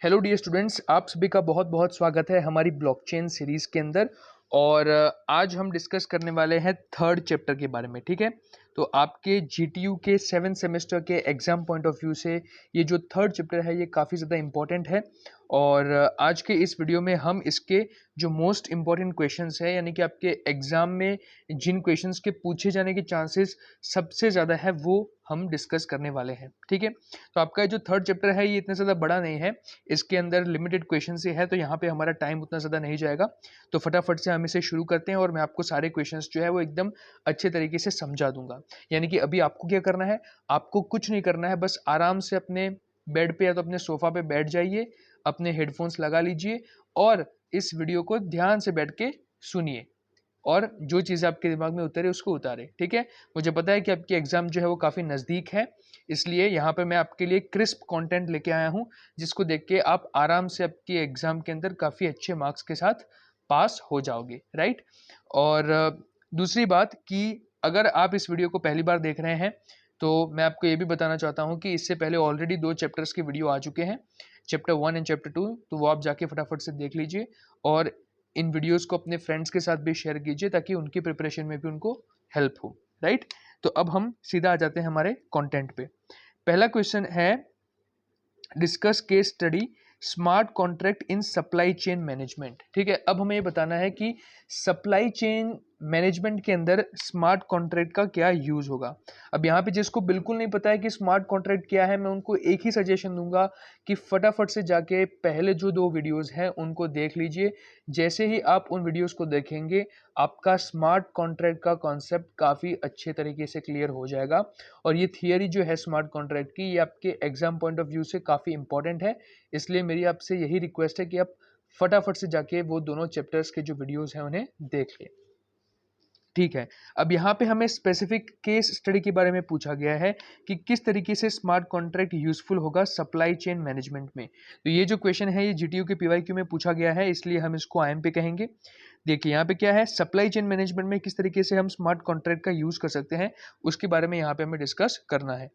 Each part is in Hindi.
हेलो डियर स्टूडेंट्स, आप सभी का बहुत बहुत स्वागत है हमारी ब्लॉकचेन सीरीज के अंदर। और आज हम डिस्कस करने वाले हैं थर्ड चैप्टर के बारे में। ठीक है, तो आपके जीटीयू के 7 सेमेस्टर के एग्जाम पॉइंट ऑफ व्यू से ये जो थर्ड चैप्टर है ये काफ़ी ज़्यादा इम्पोर्टेंट है। और आज के इस वीडियो में हम इसके जो मोस्ट इम्पॉर्टेंट क्वेश्चंस है, यानी कि आपके एग्जाम में जिन क्वेश्चंस के पूछे जाने के चांसेस सबसे ज़्यादा है, वो हम डिस्कस करने वाले हैं। ठीक है, तो आपका जो थर्ड चैप्टर है ये इतना ज़्यादा बड़ा नहीं है, इसके अंदर लिमिटेड क्वेश्चन से है, तो यहाँ पे हमारा टाइम उतना ज़्यादा नहीं जाएगा। तो फटाफट से हम इसे शुरू करते हैं और मैं आपको सारे क्वेश्चंस जो है वो एकदम अच्छे तरीके से समझा दूंगा। यानी कि अभी आपको क्या करना है, आपको कुछ नहीं करना है, बस आराम से अपने बेड पे या तो अपने सोफा पे बैठ जाइए, अपने हेडफोन्स लगा लीजिए और इस वीडियो को ध्यान से बैठ के सुनिए और जो चीज़ आपके दिमाग में उतरे उसको उतारे। ठीक है, मुझे पता है कि आपकी एग्जाम जो है वो काफ़ी नज़दीक है, इसलिए यहाँ पे मैं आपके लिए क्रिस्प कंटेंट लेके आया हूँ, जिसको देख के आप आराम से आपकी एग्जाम के अंदर काफ़ी अच्छे मार्क्स के साथ पास हो जाओगे। राइट। और दूसरी बात कि अगर आप इस वीडियो को पहली बार देख रहे हैं तो मैं आपको ये भी बताना चाहता हूँ कि इससे पहले ऑलरेडी 2 चैप्टर्स के वीडियो आ चुके हैं, चैप्टर 1 एंड चैप्टर 2, तो वो आप जाके फटाफट से देख लीजिए और इन वीडियोस को अपने फ्रेंड्स के साथ भी शेयर कीजिए ताकि उनकी प्रिपरेशन में भी उनको हेल्प हो। राइट, तो अब हम सीधा आ जाते हैं हमारे कंटेंट पे। पहला क्वेश्चन है, discuss case study smart contract in supply chain management. ठीक है, अब हमें ये बताना है कि सप्लाई चेन मैनेजमेंट के अंदर स्मार्ट कॉन्ट्रैक्ट का क्या यूज होगा। अब यहाँ पे जिसको बिल्कुल नहीं पता है कि स्मार्ट कॉन्ट्रैक्ट क्या है, मैं उनको एक ही सजेशन दूंगा कि फटाफट से जाके पहले जो 2 वीडियोस हैं उनको देख लीजिए। जैसे ही आप उन वीडियोस को देखेंगे आपका स्मार्ट कॉन्ट्रैक्ट का कॉन्सेप्ट काफ़ी अच्छे तरीके से क्लियर हो जाएगा। और ये थियरी जो है स्मार्ट कॉन्ट्रैक्ट की, ये आपके एग्जाम पॉइंट ऑफ व्यू से काफ़ी इंपॉर्टेंट है, इसलिए मेरी आपसे यही रिक्वेस्ट है कि आप फटाफट से जाके वो दोनों चैप्टर्स के जो वीडियोस हैं उन्हें देख लें। ठीक है, अब यहाँ पे हमें स्पेसिफिक केस स्टडी के बारे में पूछा गया है कि किस तरीके से स्मार्ट कॉन्ट्रैक्ट यूजफुल होगा सप्लाई चेन मैनेजमेंट में। तो ये जो क्वेश्चन है ये जीटीयू के पीवाईक्यू में पूछा गया है, इसलिए हम इसको आईएम पे कहेंगे। देखिए यहाँ पे क्या है, सप्लाई चेन मैनेजमेंट में किस तरीके से हम स्मार्ट कॉन्ट्रैक्ट का यूज कर सकते हैं उसके बारे में यहाँ पे हमें डिस्कस करना है।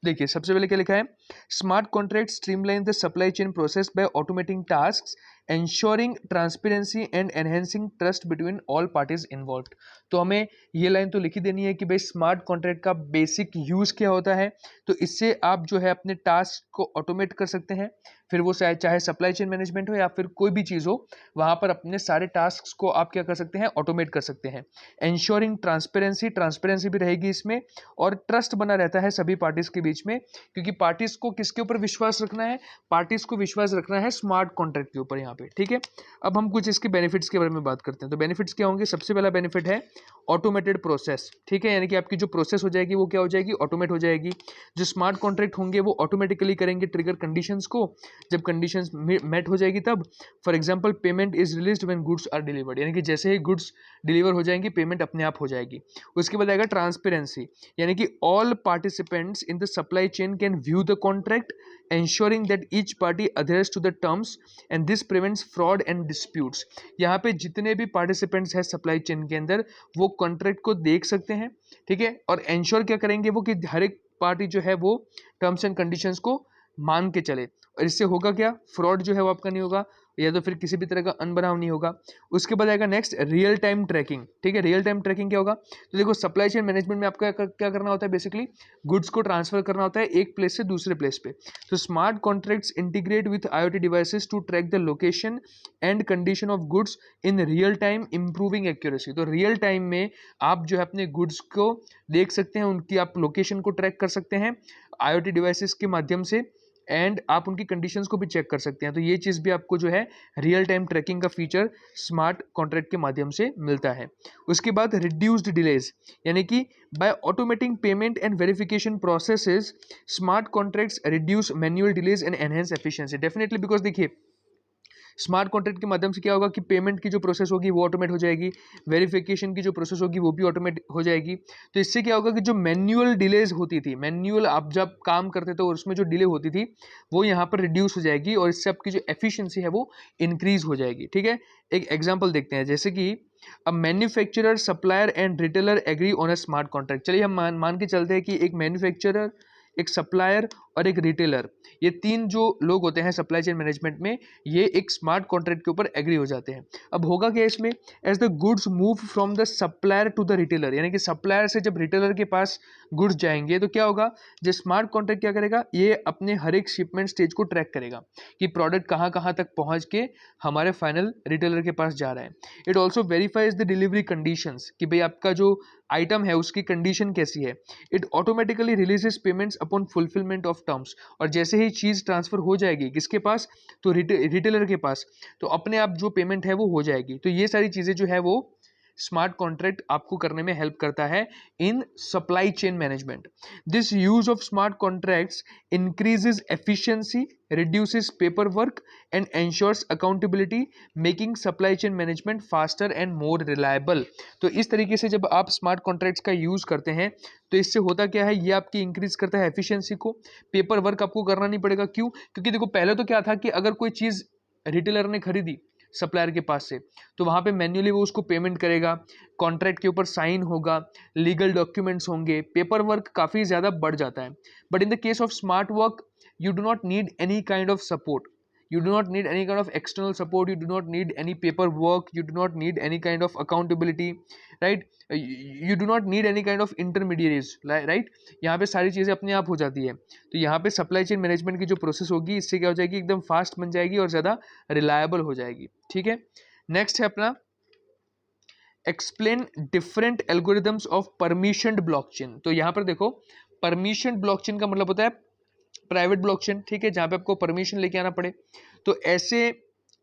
देखिए सबसे पहले क्या लिखा है, smart contract streamline the supply chain process by automating tasks, ensuring transparency and enhancing trust between all parties involved। तो हमें ये लाइन तो लिखी देनी है कि भाई स्मार्ट कॉन्ट्रैक्ट का बेसिक यूज क्या होता है। तो इससे आप जो है अपने टास्क को ऑटोमेट कर सकते हैं, फिर वो चाहे सप्लाई चेन मैनेजमेंट हो या फिर कोई भी चीज़ हो, वहाँ पर अपने सारे टास्क को आप क्या कर सकते हैं, ऑटोमेट कर सकते हैं। ensuring ट्रांसपेरेंसी, ट्रांसपेरेंसी भी रहेगी इसमें, और ट्रस्ट बना रहता है सभी पार्टीज के बीच में, क्योंकि पार्टीज को किसके ऊपर विश्वास रखना है, पार्टीज को विश्वास रखना है स्मार्ट कॉन्ट्रैक्ट के ऊपर यहाँ पे। ठीक है, अब हम कुछ इसके बेनिफिट्स के बारे में बात करते हैं। तो बेनिफिट्स क्या होंगे, सबसे पहला बेनिफिट है ऑटोमेटेड प्रोसेस। ठीक है, यानी कि आपकी जो प्रोसेस हो जाएगी वो क्या हो जाएगी, ऑटोमेट हो जाएगी। जो स्मार्ट कॉन्ट्रैक्ट होंगे वो ऑटोमेटिकली करेंगे ट्रिगर कंडीशंस को, जब कंडीशंस मेट हो जाएगी तब। For example payment is released when goods are delivered, यानी कि जैसे ही गुड्स डिलीवर हो जाएंगी पेमेंट अपने आप हो जाएगी। उसके बाद आएगा ट्रांसपेरेंसी, यानी कि all participants in the supply chain can view the contract, ensuring that each party adheres to the terms and this prevents fraud and disputes। यहाँ पे जितने भी पार्टिसिपेंट्स हैं सप्लाई चेन के अंदर वो कॉन्ट्रैक्ट को देख सकते हैं। ठीक है, और एंश्योर क्या करेंगे वो कि हर एक पार्टी जो है वो टर्म्स एंड कंडीशंस को मान के चले, और इससे होगा क्या, फ्रॉड जो है वो आपका नहीं होगा, या तो फिर किसी भी तरह का अनबनाव नहीं होगा। उसके बाद आएगा नेक्स्ट रियल टाइम ट्रैकिंग। ठीक है, रियल टाइम ट्रैकिंग क्या होगा, तो देखो सप्लाई चेन मैनेजमेंट में आपका क्या करना होता है, बेसिकली गुड्स को ट्रांसफर करना होता है एक प्लेस से दूसरे प्लेस पे। तो smart contracts integrate with IoT devices to track the location and condition of goods in real time, improving accuracy. तो रियल टाइम में आप जो है अपने गुड्स को देख सकते हैं, उनकी आप लोकेशन को ट्रैक कर सकते हैं IoT डिवाइसेस के माध्यम से, एंड आप उनकी कंडीशंस को भी चेक कर सकते हैं। तो ये चीज़ भी आपको जो है रियल टाइम ट्रैकिंग का फीचर स्मार्ट कॉन्ट्रैक्ट के माध्यम से मिलता है। उसके बाद रिड्यूस्ड डिलेज, यानी कि by automating payment and verification processes smart contracts reduce manual delays and enhance efficiency. Definitely, because देखिए स्मार्ट कॉन्ट्रैक्ट के माध्यम से क्या होगा कि पेमेंट की जो प्रोसेस होगी वो ऑटोमेट हो जाएगी, वेरिफिकेशन की जो प्रोसेस होगी वो भी ऑटोमेट हो जाएगी। तो इससे क्या होगा कि जो मैन्युअल डिलेज होती थी, मैन्युअल आप जब काम करते थे और उसमें जो डिले होती थी वो यहाँ पर रिड्यूस हो जाएगी, और इससे आपकी जो एफिशिएंसी है वो इंक्रीज हो जाएगी। ठीक है, एक एग्जाम्पल देखते हैं, जैसे कि अब manufacturer, supplier and retailer agree on a smart contract. चलिए हम मान के चलते हैं कि एक मैन्युफैक्चरर, एक सप्लायर और एक रिटेलर, ये 3 जो लोग होते हैं सप्लाई चेन मैनेजमेंट में, ये एक स्मार्ट कॉन्ट्रैक्ट के ऊपर एग्री हो जाते हैं। अब होगा क्या इसमें, as the goods move from the supplier to the retailer, यानी कि सप्लायर से जब रिटेलर के पास गुड्स जाएंगे तो क्या होगा, जो स्मार्ट कॉन्ट्रैक्ट क्या करेगा, ये अपने हर एक शिपमेंट स्टेज को ट्रैक करेगा कि प्रोडक्ट कहाँ कहाँ तक पहुँच के हमारे फाइनल रिटेलर के पास जा रहा है। It also verifies the delivery conditions कि भाई आपका जो आइटम है उसकी कंडीशन कैसी है। It automatically releases payments upon fulfilment of terms, और जैसे ही चीज़ ट्रांसफर हो जाएगी किसके पास, तो रिटेलर के पास, तो अपने आप जो पेमेंट है वो हो जाएगी। तो ये सारी चीज़ें जो है वो स्मार्ट कॉन्ट्रैक्ट आपको करने में हेल्प करता है in supply chain management. This use of smart contracts increases efficiency, reduces paperwork and ensures accountability, making supply chain management faster and more reliable। तो इस तरीके से जब आप स्मार्ट कॉन्ट्रैक्ट्स का यूज करते हैं तो इससे होता क्या है, ये आपकी इंक्रीज करता है एफिशिएंसी को, पेपर वर्क आपको करना नहीं पड़ेगा। क्यों, क्योंकि देखो पहले तो क्या था कि अगर कोई चीज रिटेलर ने खरीदी सप्लायर के पास से, तो वहां पे मैन्युअली वो उसको पेमेंट करेगा, कॉन्ट्रैक्ट के ऊपर साइन होगा, लीगल डॉक्यूमेंट्स होंगे, पेपर वर्क काफी ज्यादा बढ़ जाता है। But in the case of smart work you do not need any kind of support, you do not need any kind of external support, you do not need any paperwork, you do not need any kind of accountability, right? You do not need any kind of intermediaries, right? यहाँ पे सारी चीज़ें अपने आप हो जाती है। तो यहाँ पे सप्लाई चेन मैनेजमेंट की जो प्रोसेस होगी इससे क्या हो जाएगी, एकदम फास्ट बन जाएगी और ज़्यादा रिलायबल हो जाएगी। ठीक है, नेक्स्ट है अपना explain different algorithms of permissioned blockchain. तो यहाँ पर देखो परमिशनड ब्लॉकचेन का मतलब होता है प्राइवेट ब्लॉकचेन, ठीक है, जहां पे आपको परमिशन लेके आना पड़े। तो ऐसे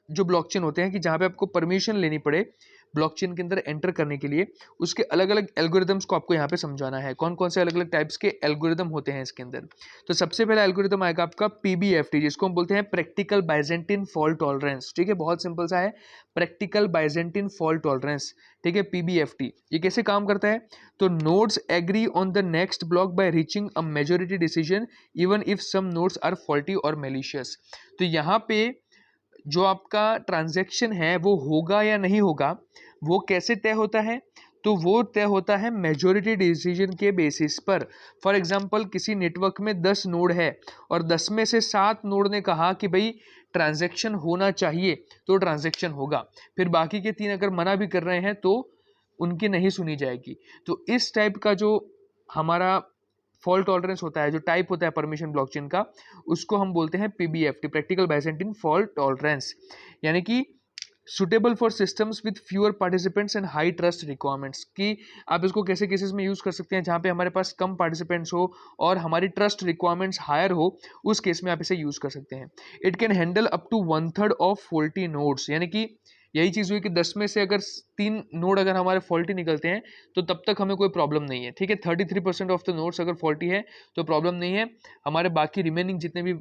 जो ब्लॉकचेन होते हैं कि जहां पे आपको परमिशन लेनी पड़े ब्लॉकचेन के अंदर एंटर करने के लिए, उसके अलग अलग एल्गोरिदम्स को आपको यहाँ पे समझाना है, कौन कौन से अलग अलग टाइप्स के एल्गोरिदम होते हैं इसके अंदर। तो सबसे पहला एल्गोरिदम आएगा आपका PBFT, जिसको हम बोलते हैं प्रैक्टिकल बाइजेंटिन फॉल्ट टॉलरेंस। ठीक है, बहुत सिंपल सा है, प्रैक्टिकल बाइजेंटिन फॉल्ट टॉलरेंस। ठीक है, PBFT ये कैसे काम करता है, तो nodes agree on the next block by reaching a majority decision even if some nodes are faulty और मेलिशियस। तो यहाँ पे जो आपका ट्रांजैक्शन है वो होगा या नहीं होगा, वो कैसे तय होता है, तो वो तय होता है मेजॉरिटी डिसीजन के बेसिस पर। फॉर एग्जांपल किसी नेटवर्क में 10 नोड है और 10 में से 7 नोड ने कहा कि भाई ट्रांजैक्शन होना चाहिए, तो ट्रांजैक्शन होगा। फिर बाकी के 3 अगर मना भी कर रहे हैं तो उनकी नहीं सुनी जाएगी। तो इस टाइप का जो हमारा फॉल्ट टॉलरेंस होता है, जो टाइप होता है परमिशन ब्लॉकचेन का, उसको हम बोलते हैं PBFT, practical Byzantine fault tolerance. यानी कि suitable for systems with fewer participants and high trust requirements, कि आप इसको कैसे केसेस में यूज कर सकते हैं, जहां पे हमारे पास कम पार्टिसिपेंट्स हो और हमारी ट्रस्ट रिक्वायरमेंट्स हायर हो, उस केस में आप इसे यूज कर सकते हैं। It can handle up to 1/3 of faulty nodes, यानी कि यही चीज हुई कि 10 में से अगर 3 नोड अगर हमारे फॉल्टी निकलते हैं तो तब तक हमें कोई प्रॉब्लम नहीं है। ठीक है, 33% ऑफ द नोड्स अगर फॉल्टी है तो प्रॉब्लम नहीं है। हमारे बाकी रिमेनिंग जितने भी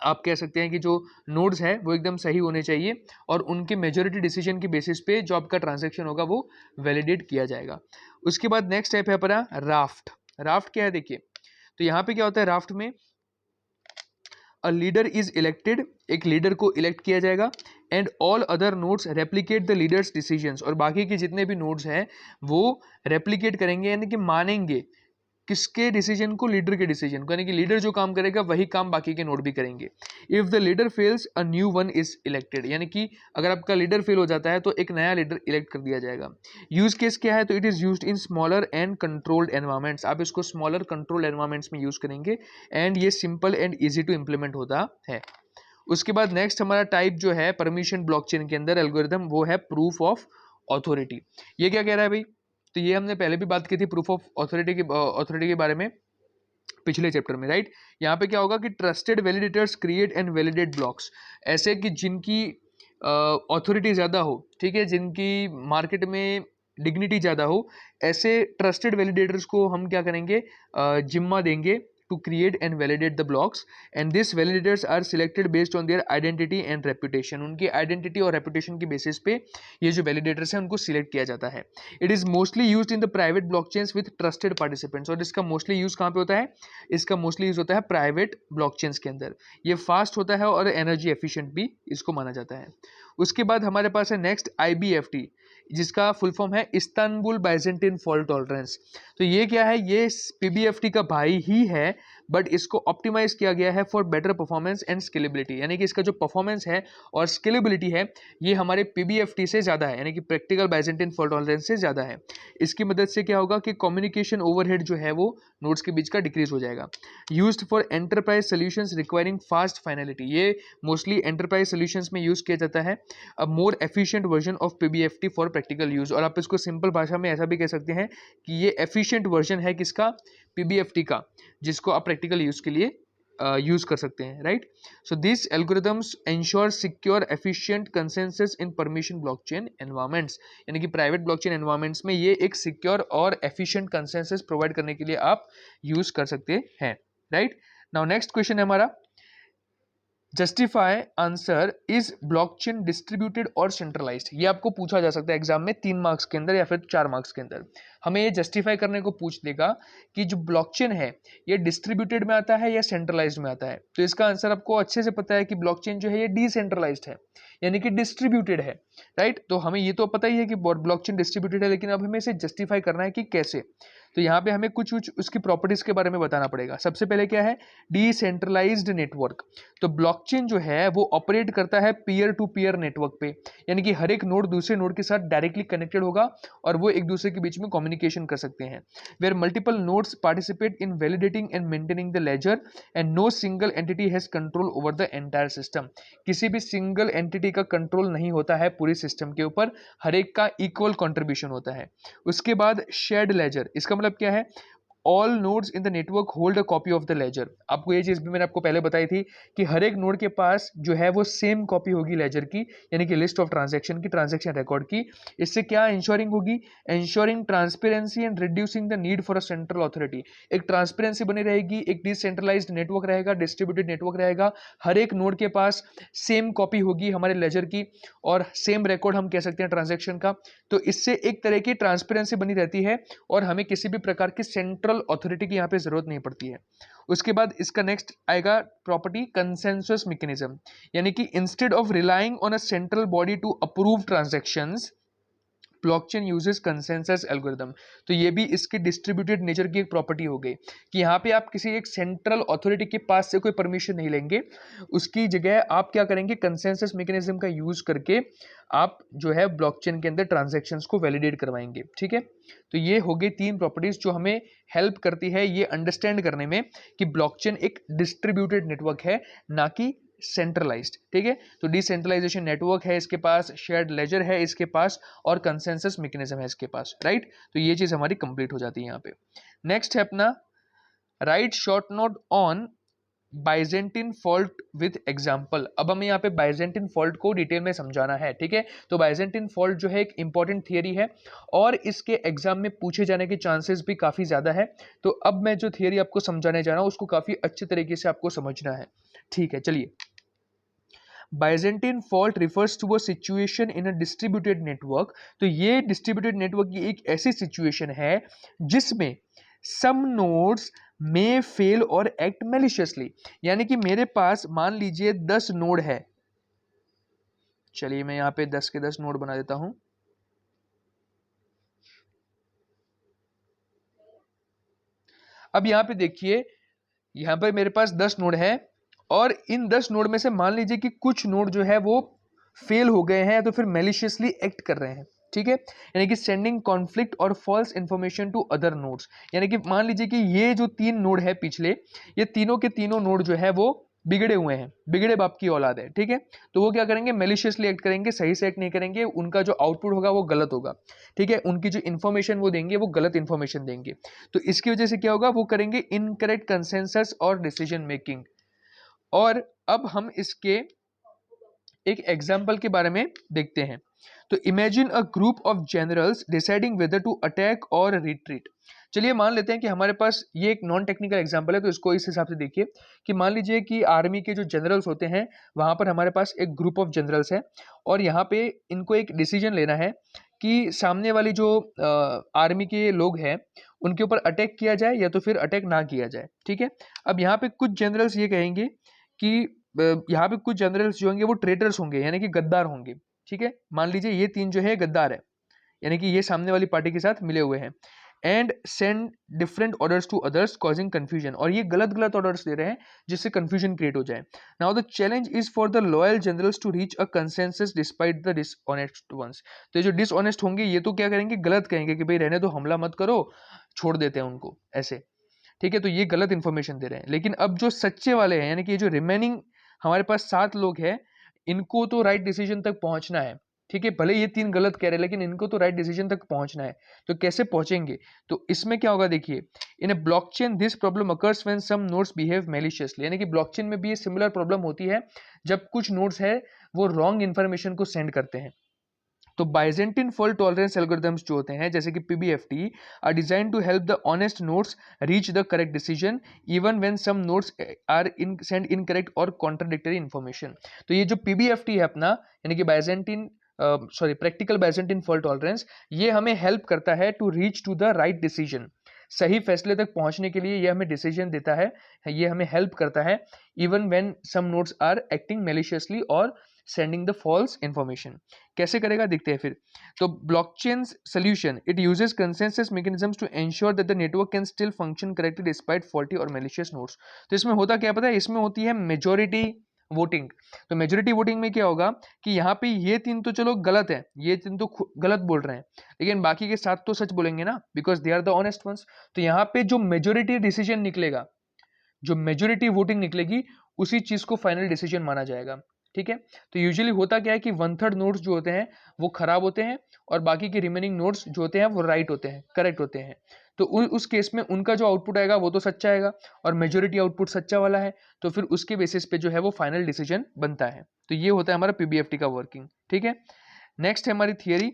आप कह सकते हैं कि जो नोड्स है वो एकदम सही होने चाहिए और उनके मेजॉरिटी डिसीजन के बेसिस पे जो आपका ट्रांजैक्शन होगा वो वैलिडेट किया जाएगा। उसके बाद नेक्स्ट टाइप है अपना राफ्ट। राफ्ट क्या है देखिए, तो यहाँ पे क्या होता है राफ्ट में, अ लीडर इज इलेक्टेड, एक लीडर को इलेक्ट किया जाएगा, and all other nodes replicate the leaders decisions, और बाकी के जितने भी नोड्स हैं वो रेप्लिकेट करेंगे यानी कि मानेंगे किसके डिसीजन को, लीडर के डिसीजन को, यानी कि लीडर जो काम करेगा वही काम बाकी के नोड भी करेंगे। If the leader fails a new one is elected, यानी कि अगर आपका लीडर फेल हो जाता है तो एक नया लीडर इलेक्ट कर दिया जाएगा। यूज केस क्या है, तो it is used in smaller and controlled environments, आप इसको स्मॉलर कंट्रोल्ड एनवायरमेंट्स में यूज करेंगे एंड ये simple and easy to implement होता है। उसके बाद नेक्स्ट हमारा टाइप जो है परमिशन ब्लॉकचेन के अंदर एल्गोरिथम, वो है प्रूफ ऑफ ऑथोरिटी। ये क्या कह रहा है भाई, तो ये हमने पहले भी बात की थी प्रूफ ऑफ ऑथोरिटी के बारे में पिछले चैप्टर में, राइट। यहाँ पे क्या होगा कि trusted validators create and validate blocks, ऐसे कि जिनकी ऑथोरिटी ज़्यादा हो, ठीक है, जिनकी मार्केट में डिग्निटी ज़्यादा हो, ऐसे ट्रस्टेड वैलिडेटर्स को हम क्या करेंगे, जिम्मा देंगे to create and validate the blocks, and these validators are selected based on their identity and reputation, उनकी identity और reputation की basis पे ये जो validators हैं उनको select किया जाता है। It is mostly used in the private blockchains with trusted participants, और इसका mostly use कहाँ पे होता है, इसका mostly use होता है private blockchains के अंदर। ये fast होता है और energy efficient भी इसको माना जाता है। उसके बाद हमारे पास है नेक्स्ट IBFT, जिसका फुल फॉर्म है इस्तांबुल बाइजेंटिन फॉल्ट टॉलरेंस। तो ये क्या है, ये PBFT का भाई ही है, बट इसको ऑप्टिमाइज किया गया है for better performance and scalability, यानी कि इसका जो परफॉर्मेंस है और स्केलेबिलिटी है ये हमारे पीबीएफटी से ज़्यादा है, यानी कि प्रैक्टिकल बाइजेंटाइन फॉल्ट टॉलरेंस से ज़्यादा है। इसकी मदद से क्या होगा कि कम्युनिकेशन ओवरहेड जो है वो नोड्स के बीच का डिक्रीज हो जाएगा। Used for enterprise solutions requiring fast finality, ये मोस्टली एंटरप्राइज सॉल्यूशंस में यूज किया जाता है। A more efficient version of PBFT for practical use, और आप इसको सिंपल भाषा में ऐसा भी कह सकते हैं कि ये एफिशिएंट वर्जन है किसका, पीबीएफटी का, जिसको आप प्रैक्टिकल यूज के लिए यूज कर सकते हैं, right. So this algorithms ensure secure efficient consensus in permission blockchain environments, यानी कि प्राइवेट ब्लॉकचेन एनवायरमेंट्स में ये एक सिक्योर और एफिशिएंट कंसेंसस प्रोवाइड करने के लिए आप यूज कर सकते हैं, राइट। नाउ नेक्स्ट क्वेश्चन है हमारा, justify answer, is blockchain distributed और सेंट्रलाइज्ड। ये आपको पूछा जा सकता है एग्जाम में 3 मार्क्स के अंदर या फिर 4 मार्क्स के अंदर। हमें ये जस्टिफाई करने को पूछ देगा कि जो ब्लॉकचेन है ये डिस्ट्रीब्यूटेड में आता है या सेंट्रलाइज्ड में आता है। तो इसका आंसर आपको अच्छे से पता है कि ब्लॉकचेन जो है ये डिसेंट्रलाइज्ड है, यानी कि डिस्ट्रीब्यूटेड है, राइट। तो हमें ये तो पता ही है कि ब्लॉकचेन डिस्ट्रीब्यूटेड है, लेकिन अब हमें इसे जस्टिफाई करना है कि कैसे। तो यहाँ पे हमें कुछ उसकी प्रॉपर्टीज के बारे में बताना पड़ेगा। सबसे पहले क्या है, डिसेंट्रलाइज्ड नेटवर्क। तो ब्लॉकचेन जो है वो ऑपरेट करता है पीयर टू पीयर नेटवर्क पे, यानी कि हर एक नोड दूसरे नोड के साथ डायरेक्टली कनेक्टेड होगा और वो एक दूसरे के बीच में कम्युनिकेशन कर सकते हैं। Where multiple nodes participate in validating and maintaining the ledger and no single entity has control over the entire system. किसी भी सिंगल एंटिटी का कंट्रोल नहीं होता है पूरे सिस्टम के ऊपर, हर एक का इक्वल कंट्रीब्यूशन होता है। उसके बाद शेयर्ड लेजर, इसका मतलब क्या है, all nodes in the network hold a copy of the ledger. आपको ये चीज भी मैंने आपको पहले बताई थी कि हर एक नोड के पास जो है वो सेम कॉपी होगी लेजर की, यानी कि लिस्ट ऑफ ट्रांजैक्शन की, ट्रांजैक्शन रिकॉर्ड की। इससे क्या इंश्योरिंग होगी, ensuring transparency and reducing the need for a central authority. एक ट्रांसपेरेंसी बनी रहेगी, एक डिसेंट्रलाइज्ड नेटवर्क रहेगा, डिस्ट्रीब्यूटेड नेटवर्क रहेगा, हर एक नोड के पास सेम कॉपी होगी हमारे लेजर की और सेम रिकॉर्ड हम कह सकते हैं ट्रांजैक्शन का। तो इससे एक तरह की ट्रांसपेरेंसी बनी रहती है और हमें किसी भी प्रकार की सेंट्रल अथॉरिटी की यहां पे जरूरत नहीं पड़ती है। उसके बाद इसका नेक्स्ट आएगा प्रॉपर्टी कंसेंसस मैकेनिज्म, यानी कि instead of relying on a central body to approve transactions, blockchain uses consensus algorithm. तो ये भी इसके डिस्ट्रीब्यूटेड नेचर की एक प्रॉपर्टी हो गई कि यहाँ पे आप किसी एक सेंट्रल अथॉरिटी के पास से कोई परमिशन नहीं लेंगे, उसकी जगह आप क्या करेंगे, कंसेंसस मैकेनिज्म का यूज करके आप जो है ब्लॉकचेन के अंदर ट्रांजैक्शंस को वैलिडेट करवाएंगे, ठीक है। तो ये हो गई 3 प्रॉपर्टीज जो हमें हेल्प करती है ये अंडरस्टैंड करने में कि ब्लॉकचेन एक डिस्ट्रीब्यूटेड नेटवर्क है, ना कि सेंट्रलाइज्ड, ठीक है। तो डिसेंट्रलाइजेशन नेटवर्क है इसके पास, शेयर्ड लेजर है इसके पास और कंसेंसस मैकेनिज्म है इसके पास, राइट। तो ये चीज हमारी कंप्लीट हो जाती है यहाँ पे। नेक्स्ट है अपना write short note on Byzantine fault with example. अब हमें यहाँ पे बाइजेंटिन फॉल्ट को डिटेल में समझाना है, ठीक है। तो बाइजेंटिन फॉल्ट जो है एक इंपॉर्टेंट थियरी है और इसके एग्जाम में पूछे जाने के चांसेस भी काफी ज्यादा है। तो अब मैं जो थियरी आपको समझाने जा रहा हूँ उसको काफी अच्छे तरीके से आपको समझना है, ठीक है। चलिए, Byzantine fault refers to a situation in a distributed network. तो ये डिस्ट्रीब्यूटेड नेटवर्क की एक ऐसी सिचुएशन है जिसमें सम नोड्स में फेल और एक्ट मैलिशियसली, यानी कि मेरे पास मान लीजिए 10 नोड है। चलिए मैं यहां पे 10 के 10 नोड बना देता हूं। अब यहां पे देखिए, यहां पर मेरे पास 10 नोड है और इन 10 नोड में से मान लीजिए कि कुछ नोड जो है वो फेल हो गए हैं तो फिर मैलिशियसली एक्ट कर रहे हैं, ठीक है। यानी कि सेंडिंग कॉन्फ्लिक्ट और false information to other nodes, यानी कि मान लीजिए कि ये जो 3 नोड है पिछले, ये तीनों के तीनों नोड जो है वो बिगड़े हुए हैं, बिगड़े बाप की औलाद है, ठीक है। तो वो क्या करेंगे, मैलिशियसली एक्ट करेंगे, सही से एक्ट नहीं करेंगे, उनका जो आउटपुट होगा वो गलत होगा, ठीक है। उनकी जो इन्फॉर्मेशन वो देंगे वो गलत इन्फॉर्मेशन देंगे। तो इसकी वजह से क्या होगा, वो करेंगे इनकरेक्ट कंसेंसस और डिसीजन मेकिंग। और अब हम इसके एक एग्जाम्पल के बारे में देखते हैं। तो imagine a group of generals deciding whether to attack और रिट्रीट। चलिए मान लेते हैं कि हमारे पास ये एक नॉन टेक्निकल एग्जाम्पल है, तो इसको इस हिसाब से देखिए कि मान लीजिए कि आर्मी के जो जनरल्स होते हैं वहां पर हमारे पास एक ग्रुप ऑफ जनरल्स है और यहाँ पे इनको एक डिसीजन लेना है कि सामने वाली जो आर्मी के लोग हैं उनके ऊपर अटैक किया जाए या तो फिर अटैक ना किया जाए, ठीक है। अब यहाँ पे कुछ जनरल्स ये कहेंगे कि यहाँ पे कुछ जनरल्स जो होंगे वो ट्रेटर्स होंगे, यानी कि गद्दार होंगे, ठीक है। मान लीजिए ये 3 जो है गद्दार है, यानी कि ये सामने वाली पार्टी के साथ मिले हुए हैं। And send different orders to others causing confusion, और ये गलत गलत ऑर्डर्स दे रहे हैं जिससे कंफ्यूजन क्रिएट हो जाए. Now the challenge is for the loyal generals to reach a consensus despite the dishonest ones. तो ये जो डिसऑनेस्ट होंगे ये तो क्या करेंगे, गलत कहेंगे कि भाई रहने दो, हमला मत करो, छोड़ देते हैं उनको ऐसे. ठीक है, तो ये गलत इंफॉर्मेशन दे रहे हैं. लेकिन अब जो सच्चे वाले हैं, यानी कि ये जो रिमेनिंग हमारे पास 7 लोग हैं, इनको तो राइट डिसीजन तक पहुंचना है. ठीक है, भले ये 3 गलत कह रहे हैं लेकिन इनको तो राइट डिसीजन तक पहुंचना है. तो कैसे पहुंचेंगे, तो इसमें क्या होगा देखिए, in a blockchain this problem occurs when some nodes behave maliciously. यानी कि ब्लॉकचेन में भी ये सिमिलर प्रॉब्लम होती है जब कुछ नोड्स है वो रॉन्ग इंफॉर्मेशन को सेंड करते हैं. तो बाइजेंटिन फॉल्ट टॉलरेंस एल्गोरिथम्स जो होते हैं जैसे कि PBFT are design to help the honest nodes reach the correct decision even when some nodes are in send incorrect और कॉन्ट्राडिक्टरी इंफॉर्मेशन. तो ये जो पीबीएफटी है अपना, यानी कि Byzantine practical Byzantine fault tolerance, ये हमें हेल्प करता है to reach to the right decision. सही फैसले तक पहुंचने के लिए ये हमें डिसीजन देता है, ये हमें हेल्प करता है even when some nodes are acting maliciously और सेंडिंग द फॉल्स इंफॉर्मेशन. कैसे करेगा देखते हैं फिर. तो blockchain solution it uses consensus mechanisms to ensure that the network can still function correctly despite faulty और मैलिशियस नोड्स. तो इसमें होता क्या पता है, इसमें होती है मेजोरिटी वोटिंग. तो मेजोरिटी वोटिंग में क्या होगा कि यहाँ पे ये 3 तो चलो गलत है, ये 3 तो गलत बोल रहे हैं, लेकिन बाकी के 7 तो सच बोलेंगे ना, because they are the honest ones. तो यहाँ पे जो मेजोरिटी डिसीजन निकलेगा, जो मेजोरिटी वोटिंग निकलेगी, उसी चीज को फाइनल डिसीजन माना जाएगा. ठीक है, तो यूजुअली होता क्या है कि 1/3 नोट्स जो होते हैं वो खराब होते हैं और बाकी के रिमेनिंग नोट्स जो होते हैं वो राइट होते हैं, करेक्ट होते हैं. तो उस केस में उनका जो आउटपुट आएगा वो तो सच्चा आएगा और मेजोरिटी आउटपुट सच्चा वाला है, तो फिर उसके बेसिस पे जो है वो फाइनल डिसीजन बनता है. तो ये होता है हमारा पीबीएफटी का वर्किंग. ठीक है, नेक्स्ट है हमारी theory,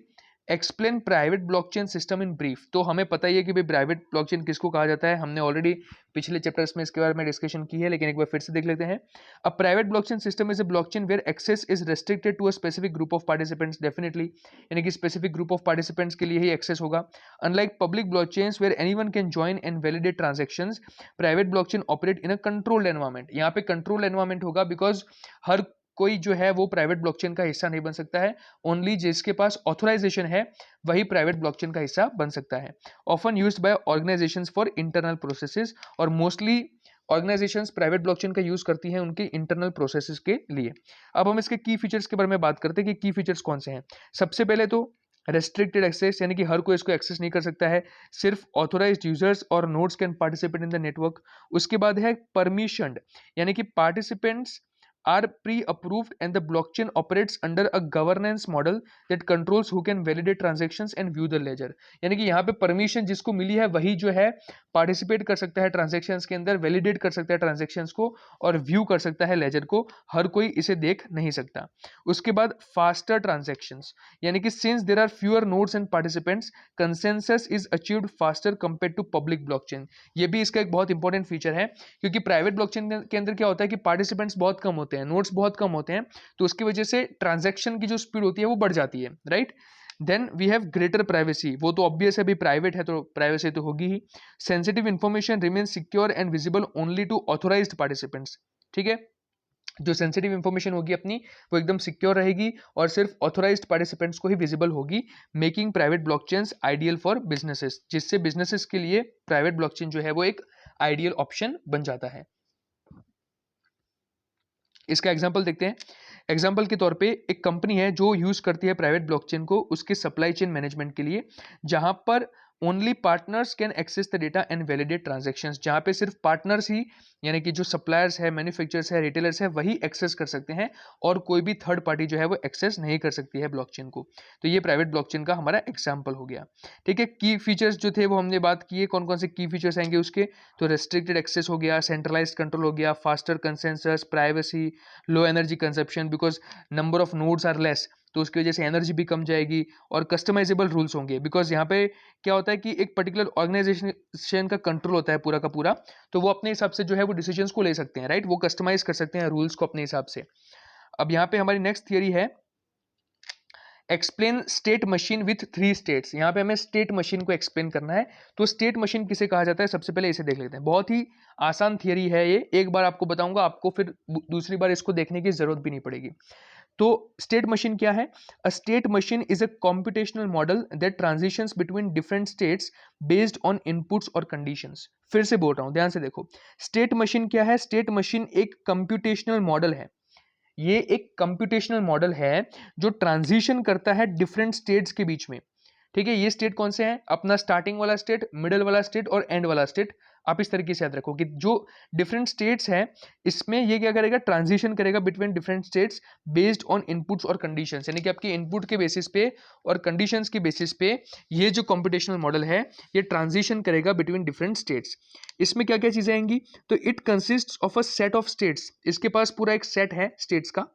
explain private blockchain system in brief. तो हमें पता ही है कि भाई प्राइवेट ब्लॉकचेन किसको कहा जाता है, हमने ऑलरेडी पिछले चैप्टर्स में इसके बारे में डिस्कशन की है, लेकिन एक बार फिर से देख लेते हैं. A private blockchain system is a blockchain where access is restricted to a specific group of participants. Definitely, यानी कि स्पेसिफिक ग्रुप ऑफ पार्टिसिपेंट्स के लिए ही एक्सेस होगा. Unlike public blockchains where anyone can join and validate transactions, private blockchain operate in a controlled environment. यहाँ पे कंट्रोल्ड एनवायरनमेंट होगा बिकॉज हर कोई जो है वो प्राइवेट ब्लॉकचेन का हिस्सा नहीं बन सकता है. ओनली जिसके पास ऑथराइजेशन है वही प्राइवेट ब्लॉकचेन का हिस्सा बन सकता है. Often used by organisations for internal processes, और मोस्टली ऑर्गेनाइजेशंस प्राइवेट ब्लॉकचेन का यूज करती हैं उनके इंटरनल प्रोसेसेस के लिए. अब हम इसके की फीचर्स के बारे में बात करते हैं कि की फीचर्स कौन से हैं. सबसे पहले तो रेस्ट्रिक्टेड एक्सेस, यानी कि हर कोई इसको एक्सेस नहीं कर सकता है, सिर्फ ऑथोराइज्ड यूजर्स और nodes can participate in the network. उसके बाद है परमिशन्ड, यानी कि participants are pre-approved and the blockchain operates under a governance model that controls who can validate transactions and view the ledger. यानी कि यहाँ पे परमिशन जिसको मिली है वही जो है पार्टिसिपेट कर सकता है ट्रांजेक्शंस के अंदर, वैलिडेट कर सकता है ट्रांजेक्शंस को और व्यू कर सकता है लेजर को, हर कोई इसे देख नहीं सकता. उसके बाद फास्टर ट्रांजेक्शंस, यानी कि since there are fewer nodes and participants consensus is achieved faster compared to public blockchain. ये भी इसका एक बहुत इंपॉर्टेंट फीचर है, क्योंकि प्राइवेट ब्लॉकचेन के अंदर क्या होता है कि पार्टिसिपेंट्स बहुत कम होते हैं, नोड्स बहुत कम होते हैं, तो उसकी वजह से ट्रांजैक्शन की जो स्पीड होती है वो बढ़ जाती है, right. Then we have greater privacy, वो तो ऑब्वियस है, भी प्राइवेट है तो प्राइवेसी तो होगी ही. Sensitive information remain secure and visible only to authorized participants. ठीक है, जो सेंसिटिव इंफॉर्मेशन होगी अपनी वो एकदम सिक्योर रहेगी और सिर्फ ऑथोराइज्ड पार्टिसिपेंट्स को ही विजिबल होगी, making private blockchains ideal for businesses, जिससे बिजनेसेस के लिए प्राइवेट ब्लॉकचेन जो है वो एक आइडियल ऑप्शन बन जाता है. इसका एग्जांपल देखते हैं. एग्जांपल के तौर पे एक कंपनी है जो यूज करती है प्राइवेट ब्लॉकचेन को उसके सप्लाई चेन मैनेजमेंट के लिए, जहां पर only partners can access the data and validate transactions. जहां पे सिर्फ पार्टनर्स ही, यानी कि जो सप्लायर्स है, मैन्युफैक्चरर्स है, रिटेलर्स है, वही एक्सेस कर सकते हैं और कोई भी थर्ड पार्टी जो है वो एक्सेस नहीं कर सकती है ब्लॉकचेन को. तो ये प्राइवेट ब्लॉकचेन का हमारा एग्जांपल हो गया. ठीक है, की फीचर्स जो थे वो हमने बात की है, कौन कौन से की फीचर्स आएंगे उसके. तो रेस्ट्रिक्टेड एक्सेस हो गया, सेंट्रलाइज्ड कंट्रोल हो गया, faster consensus, privacy, low energy consumption because number of nodes are less, तो उसकी वजह से एनर्जी भी कम जाएगी, और कस्टमाइजेबल रूल्स होंगे बिकॉज यहाँ पे क्या होता है कि एक पर्टिकुलर ऑर्गेनाइजेशन का कंट्रोल होता है पूरा का पूरा, तो वो अपने हिसाब से जो है वो डिसीजंस को ले सकते हैं, राइट, वो कस्टमाइज कर सकते हैं रूल्स को अपने हिसाब से. अब यहाँ पे हमारी नेक्स्ट थियरी है explain state machine with 3 states. यहाँ पे हमें स्टेट मशीन को एक्सप्लेन करना है. तो स्टेट मशीन किसे कहा जाता है, सबसे पहले इसे देख लेते हैं. बहुत ही आसान थियरी है ये, एक बार आपको बताऊंगा, आपको फिर दूसरी बार इसको देखने की जरूरत भी नहीं पड़ेगी. तो स्टेट मशीन क्या है? A state machine is a computational model that transitions between different states based on inputs और कंडीशंस। फिर से बोल रहा हूं, ध्यान से देखो। स्टेट मशीन क्या है? स्टेट मशीन एक कंप्यूटेशनल मॉडल है। ये एक कंप्यूटेशनल मॉडल है जो ट्रांजिशन करता है डिफरेंट स्टेट्स के बीच में। ठीक है, ये स्टेट कौन से हैं? अपना स्टार्टिंग वाला स्टेट, मिडिल वाला स्टेट और एंड वाला स्टेट। आप इस तरीके से याद रखो कि जो डिफरेंट स्टेट्स हैं, इसमें ये क्या करेगा? ट्रांजिशन करेगा between different states based on inputs और कंडीशंस, यानी कि आपके इनपुट के बेसिस पे और कंडीशंस के बेसिस पे ये जो कंप्यूटेशनल मॉडल है ये ट्रांजिशन करेगा बिटवीन डिफरेंट स्टेट्स। इसमें क्या क्या चीजें आएंगी? तो it consist of a set of states, इसके पास पूरा एक सेट है स्टेट्स का।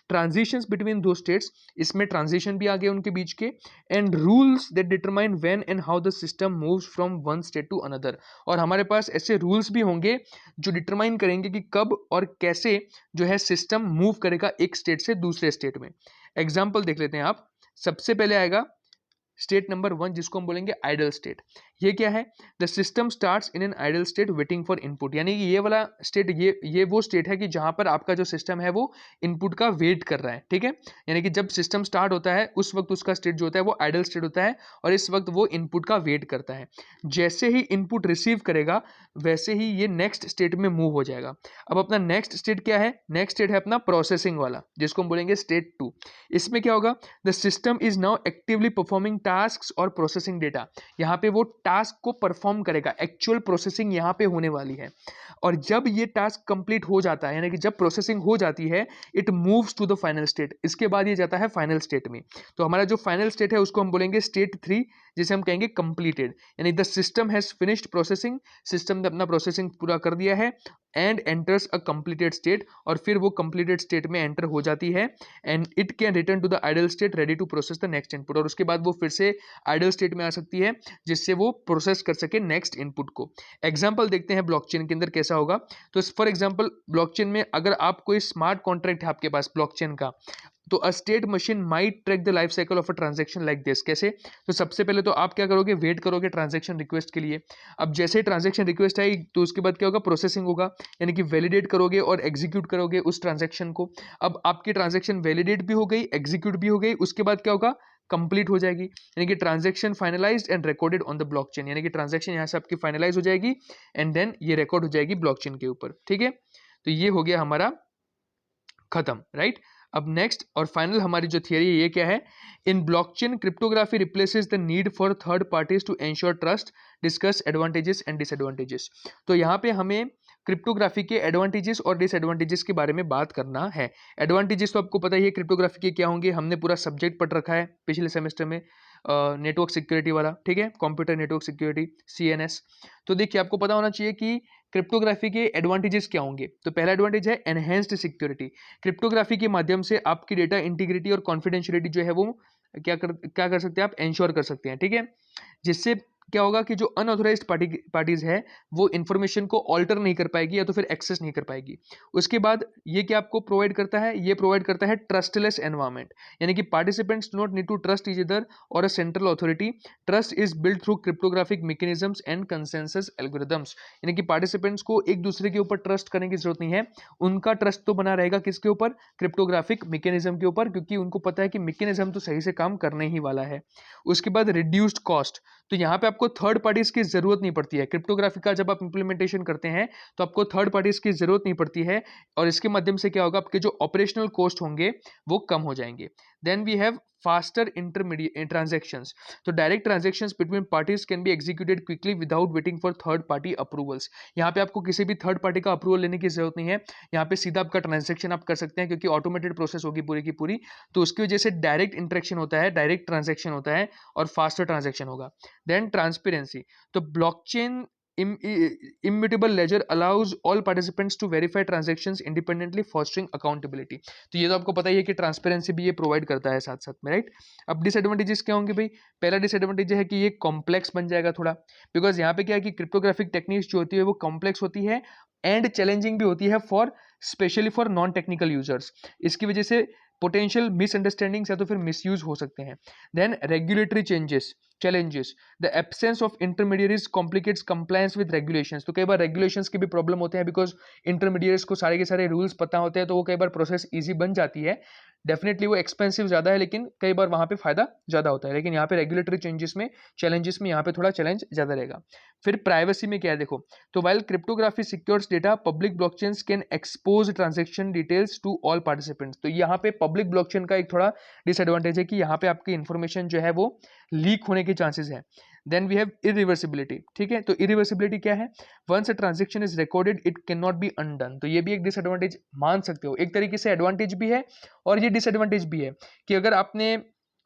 ट्रांजिशंस बिटवीन दो स्टेट्स, इसमें ट्रांजिशन भी आ गए उनके बीच के। And rules that determine when and how the system moves from one state to another, और हमारे पास ऐसे रूल्स भी होंगे जो डिटरमाइन करेंगे कि कब और कैसे जो है सिस्टम मूव करेगा एक स्टेट से दूसरे स्टेट में। एग्जाम्पल देख लेते हैं आप। सबसे पहले आएगा स्टेट नंबर 1, जिसको हम बोलेंगे आइडल स्टेट। ये क्या है? The system starts in an idle state waiting for input, यानी कि ये वाला स्टेट, ये वो स्टेट है कि जहां पर आपका जो सिस्टम है वो इनपुट का वेट कर रहा है। ठीक है, यानी कि जब सिस्टम स्टार्ट होता है उस वक्त उसका स्टेट जो होता है वो आइडल स्टेट होता है, और इस वक्त वो इनपुट का वेट करता है। जैसे ही इनपुट रिसीव करेगा वैसे ही ये नेक्स्ट स्टेट में मूव हो जाएगा। अब अपना नेक्स्ट स्टेट क्या है? नेक्स्ट स्टेट है अपना प्रोसेसिंग वाला, जिसको हम बोलेंगे स्टेट 2। इसमें क्या होगा? The system is now actively performing tasks और प्रोसेसिंग डेटा। यहाँ पे वो टास्क को परफॉर्म करेगा, एक्चुअल प्रोसेसिंग यहाँ पे होने वाली है। और जब ये टास्क कंप्लीट हो जाता है, यानी कि जब प्रोसेसिंग हो जाती है, it moves to the final state. इसके बाद ये जाता है फाइनल स्टेट में। तो हमारा जो फाइनल स्टेट है उसको हम बोलेंगे स्टेट 3, जिसे हम कहेंगे कंप्लीटेड, यानी the system has finished processing, system ने अपना प्रोसेसिंग पूरा कर दिया है, and enters a completed state, और फिर वो कंप्लीटेड स्टेट में एंटर हो जाती है, and it can return to the idle state ready to process the next input. और उसके बाद वो फिर से आइडल स्टेट में आ सकती है, जिससे वो प्रोसेस कर सके नेक्स्ट इनपुट को। एग्जाम्पल देखते हैं ब्लॉकचेन के अंदर कैसा होगा। तो फॉर एग्जाम्पल ब्लॉकचेन में अगर आप कोई स्मार्ट कॉन्ट्रैक्ट है आपके पास ब्लॉकचेन का, तो अ state machine might track the life cycle of a transaction like this. कैसे? तो सबसे पहले तो आप क्या करोगे? वेट करोगे ट्रांजैक्शन रिक्वेस्ट के लिए। अब जैसे ही ट्रांजैक्शन रिक्वेस्ट आई तो उसके बाद क्या होगा? प्रोसेसिंग होगा, यानी कि वैलिडेट करोगे और एग्जीक्यूट करोगे उस ट्रांजैक्शन को। अब आपकी ट्रांजैक्शन वैलिडेट भी हो गई, एग्जीक्यूट भी हो गई, उसके बाद क्या होगा? कंप्लीट हो जाएगी, यानी कि transaction finalised and recorded on the blockchain, यानी कि ट्रांजैक्शन यहाँ से आपकी फाइनलाइज हो जाएगी एंड देन ये रिकॉर्ड हो जाएगी ब्लॉकचेन के ऊपर। ठीक है, तो ये हो गया हमारा खत्म, राइट। अब नेक्स्ट और फाइनल हमारी जो थियरी है ये क्या है? In blockchain cryptography replaces the need for third parties to ensure trust, discuss advantages and disadvantages. तो यहाँ पे हमें क्रिप्टोग्राफी के एडवांटेजेस और डिसएडवांटेजेस के बारे में बात करना है। एडवांटेजेस तो आपको पता ही है क्रिप्टोग्राफी के क्या होंगे, हमने पूरा सब्जेक्ट पढ़ रखा है पिछले सेमेस्टर में, नेटवर्क सिक्योरिटी वाला। ठीक है, कंप्यूटर नेटवर्क सिक्योरिटी, CNS। तो देखिए आपको पता होना चाहिए कि क्रिप्टोग्राफी के एडवांटेजेस क्या होंगे। तो पहला एडवांटेज है एनहेंस्ड सिक्योरिटी। क्रिप्टोग्राफी के माध्यम से आपकी डेटा इंटीग्रिटी और कॉन्फिडेंशियलिटी जो है वो क्या कर सकते हैं आप? एंश्योर कर सकते हैं। ठीक है, जिससे क्या होगा कि जो अनऑथोराइज्ड पार्टीज है वो इंफॉर्मेशन को ऑल्टर नहीं कर पाएगी या तो फिर एक्सेस नहीं कर पाएगी। उसके बाद ये क्या आपको प्रोवाइड करता है? ये प्रोवाइड करता है ट्रस्टलेस एनवायरनमेंट, यानी कि participants do not need to trust each other और a central authority. Trust is build through cryptographic mechanisms and consensus algorithms, यानी कि पार्टिसिपेंट्स को एक दूसरे के ऊपर ट्रस्ट करने की जरूरत नहीं है। उनका ट्रस्ट तो बना रहेगा किसके ऊपर? क्रिप्टोग्राफिक मैकेनिज्म के ऊपर, क्योंकि उनको पता है कि मैकेनिज्म तो सही से काम करने ही वाला है। उसके बाद रिड्यूस्ड कॉस्ट, तो यहाँ पे आपको थर्ड पार्टीज की जरूरत नहीं पड़ती है। क्रिप्टोग्राफी का जब आप इंप्लीमेंटेशन करते हैं तो आपको थर्ड पार्टीज की जरूरत नहीं पड़ती है, और इसके माध्यम से क्या होगा? आपके जो ऑपरेशनल कॉस्ट होंगे वो कम हो जाएंगे। Then we have faster intermediate transactions. तो direct transactions between parties can be executed quickly without waiting for third party approvals. यहाँ पे आपको किसी भी थर्ड पार्टी का अप्रूवल लेने की जरूरत नहीं है, यहाँ पे सीधा आपका ट्रांजैक्शन आप कर सकते हैं, क्योंकि ऑटोमेटेड प्रोसेस होगी पूरी की पूरी। तो उसकी वजह से डायरेक्ट इंटरेक्शन होता है, डायरेक्ट ट्रांजैक्शन होता है और फास्टर ट्रांजैक्शन होगा। देन ट्रांसपेरेंसी, तो blockchain immutable ledger allows all participants to verify transactions independently, fostering accountability। तो ये तो आपको पता ही है कि ट्रांसपेरेंसी भी ये प्रोवाइड करता है साथ साथ में, राइट। अब डिसएडवांटेजेस क्या होंगे भाई? पहला डिसएडवांटेज है कि ये कॉम्प्लेक्स बन जाएगा थोड़ा, बिकॉज यहाँ पे क्या है कि क्रिप्टोग्राफिक टेक्निक्स जो होती है वो कॉम्प्लेक्स होती है एंड चैलेंजिंग भी होती है for specially for non technical users. इसकी वजह से पोटेंशियल मिसअंडरस्टैंडिंग्स या तो फिर मिसयूज हो सकते हैं। Then regulatory challenges, the absence of intermediaries complicates compliance with regulations। तो कई बार regulations की भी प्रॉब्लम होते हैं, बिकॉज इंटरमीडिएट्स को सारे के सारे रूल्स पता होते हैं, तो वो कई बार प्रोसेस इजी बन जाती है। डेफिनेटली वो एक्सपेंसिव ज़्यादा है, लेकिन कई बार वहाँ पे फ़ायदा ज़्यादा होता है, लेकिन यहाँ पे रेगुलेटरी चैलेंजेस में यहाँ पे थोड़ा चैलेंज ज़्यादा रहेगा। फिर प्राइवेसी में क्या है देखो, तो while cryptography secures data, public blockchains can expose transaction details to all participants. तो यहाँ पे पब्लिक ब्लॉकचेन का एक थोड़ा डिसएडवांटेज है कि यहाँ पे आपकी इन्फॉर्मेशन जो है वो लीक होने के चांसेस है। देन वी हैव इरिवर्सिबिलिटी, ठीक है, तो इरिवर्सिबिलिटी क्या है, once a transaction is recorded it can not be undone. तो ये भी एक डिसएडवांटेज मान सकते हो, एक तरीके से एडवांटेज भी है और ये डिसएडवांटेज भी है कि अगर आपने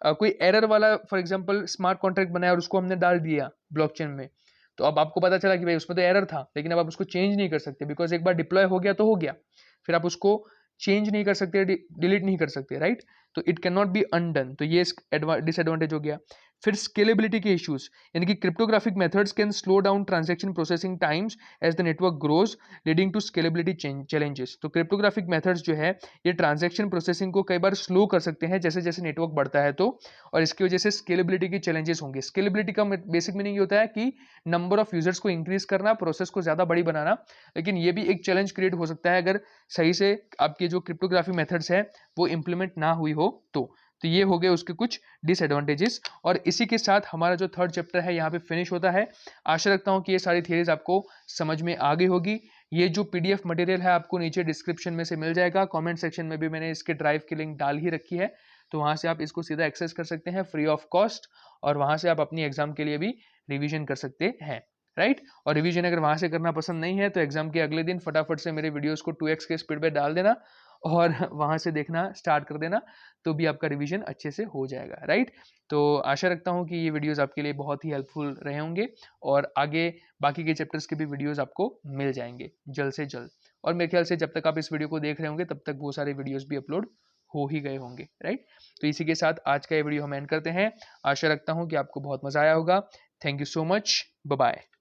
कोई एरर वाला फॉर एग्जांपल स्मार्ट कॉन्ट्रैक्ट बनाया और उसको हमने डाल दिया ब्लॉकचेन में, तो अब आपको पता चला कि भाई उसमें तो एरर था, लेकिन अब आप उसको चेंज नहीं कर सकते, बिकॉज एक बार डिप्लॉय हो गया तो हो गया, फिर आप उसको चेंज नहीं कर सकते, डिलीट नहीं कर सकते, राइट। तो it can not be undone, तो ये डिसएडवांटेज हो गया। फिर स्केलेबिलिटी के इश्यूज, यानी कि cryptographic methods can slow down transaction processing times as the network grows, leading to scalability challenges. तो क्रिप्टोग्राफिक मेथड्स जो है ये ट्रांजैक्शन प्रोसेसिंग को कई बार स्लो कर सकते हैं जैसे जैसे नेटवर्क बढ़ता है, तो और इसकी वजह से स्केलेबिलिटी के चैलेंजेस होंगे। स्केलेबिलिटी का बेसिक मीनिंग ये होता है कि नंबर ऑफ यूजर्स को इंक्रीज करना, प्रोसेस को ज्यादा बड़ी बनाना, लेकिन ये भी एक चैलेंज क्रिएट हो सकता है अगर सही से आपके जो क्रिप्टोग्राफी मेथड्स है वो इंप्लीमेंट ना हुई हो तो ये हो गए उसके कुछ डिसएडवांटेजेस। और इसी के साथ हमारा जो थर्ड चैप्टर है यहाँ पे फिनिश होता है। आशा रखता हूँ कि ये सारी थियरीज आपको समझ में आ गई होगी। ये जो पीडीएफ मटेरियल है आपको नीचे डिस्क्रिप्शन में से मिल जाएगा, कमेंट सेक्शन में भी मैंने इसके ड्राइव की लिंक डाल ही रखी है, तो वहाँ से आप इसको सीधा एक्सेस कर सकते हैं फ्री ऑफ कॉस्ट, और वहाँ से आप अपनी एग्जाम के लिए भी रिविजन कर सकते हैं, राइट। और रिवीजन अगर वहाँ से करना पसंद नहीं है तो एग्जाम के अगले दिन फटाफट से मेरे वीडियोस को 2x के स्पीड पे डाल देना और वहाँ से देखना स्टार्ट कर देना, तो भी आपका रिवीजन अच्छे से हो जाएगा, राइट। तो आशा रखता हूँ कि ये वीडियोस आपके लिए बहुत ही हेल्पफुल रहे होंगे और आगे बाकी के चैप्टर्स के भी वीडियोस आपको मिल जाएंगे जल्द से जल्द। और मेरे ख्याल से जब तक आप इस वीडियो को देख रहे होंगे तब तक वो सारे वीडियोस भी अपलोड हो ही गए होंगे, राइट। तो इसी के साथ आज का ये वीडियो हम एंड करते हैं। आशा रखता हूँ कि आपको बहुत मजा आया होगा। Thank you so much, bye bye.